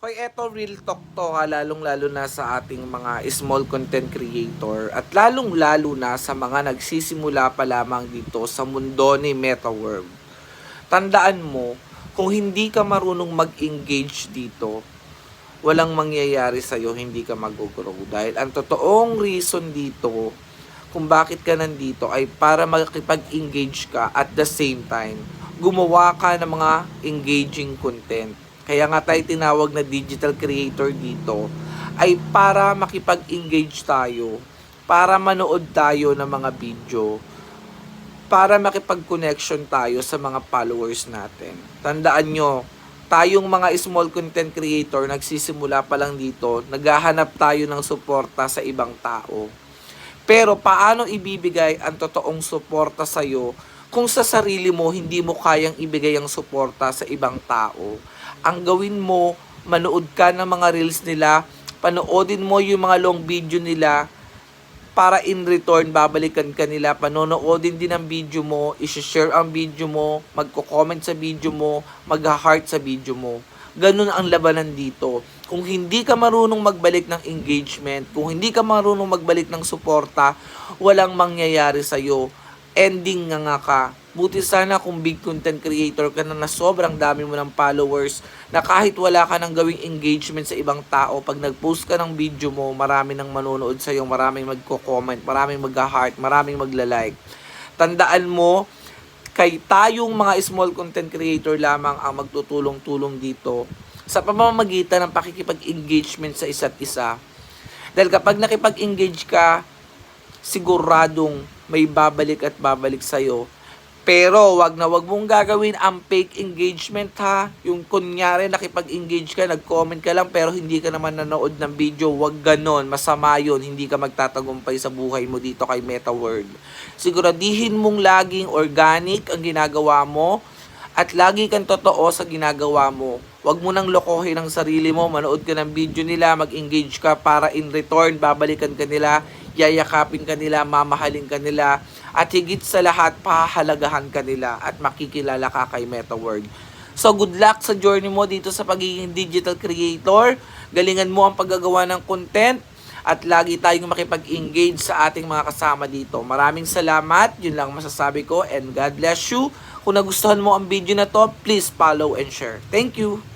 Hoy, eto real talk to ha, lalong-lalo na sa ating mga small content creator at lalong-lalo na sa mga nagsisimula pa lamang dito sa mundo ni MetaWorld. Tandaan mo, kung hindi ka marunong mag-engage dito, walang mangyayari sa'yo, hindi ka mag-grow. Dahil ang totoong reason dito, kung bakit ka nandito ay para makipag-engage ka at the same time, gumawa ka ng mga engaging content. Kaya nga tayo tinawag na digital creator dito ay para makipag-engage tayo, para manood tayo ng mga video, para makipag-connection tayo sa mga followers natin. Tandaan nyo, tayong mga small content creator, nagsisimula pa lang dito, naghahanap tayo ng suporta sa ibang tao. Pero paano ibibigay ang totoong suporta sa'yo kung sa sarili mo hindi mo kayang ibigay ang suporta sa ibang tao? Ang gawin mo, manood ka ng mga reels nila, panoodin mo yung mga long video nila, para in return, babalikan ka nila, panonoodin din ang video mo, isi-share ang video mo, magko-comment sa video mo, mag-heart sa video mo. Ganun ang labanan dito. Kung hindi ka marunong magbalik ng engagement, kung hindi ka marunong magbalik ng suporta, walang mangyayari sa'yo. Ending nga ka. Buti sana kung big content creator ka na sobrang dami mo ng followers, na kahit wala ka nang gawing engagement sa ibang tao, pag nag-post ka ng video mo, marami nang manonood sa'yo, maraming magko-comment, maraming mag-heart, maraming magla-like. Tandaan mo, kay tayong mga small content creator lamang ang magtutulong-tulong dito sa pamamagitan ng pakikipag-engagement sa isa't isa. Dahil kapag nakipag-engage ka, siguradong may babalik at babalik sa'yo. Pero wag mong gagawin ang fake engagement ha. Yung kunyari nakipag-engage ka, nag-comment ka lang pero hindi ka naman nanood ng video. Wag ganon, masama yun. Hindi ka magtatagumpay sa buhay mo dito kay MetaWorld. Siguradihin mong laging organic ang ginagawa mo at lagi kang totoo sa ginagawa mo. Wag mo nang lokohin ang sarili mo. Manood ka ng video nila, mag-engage ka para in return, babalikan ka nila, yayakapin ka nila, mamahalin ka nila, at higit sa lahat, pahahalagahan ka nila at makikilala ka kay MetaWorld. So good luck sa journey mo dito sa pagiging digital creator. Galingan mo ang paggagawa ng content at lagi tayong makipag-engage sa ating mga kasama dito. Maraming salamat, yun lang masasabi ko, and God bless you. Kung nagustuhan mo ang video na to, please follow and share. Thank you!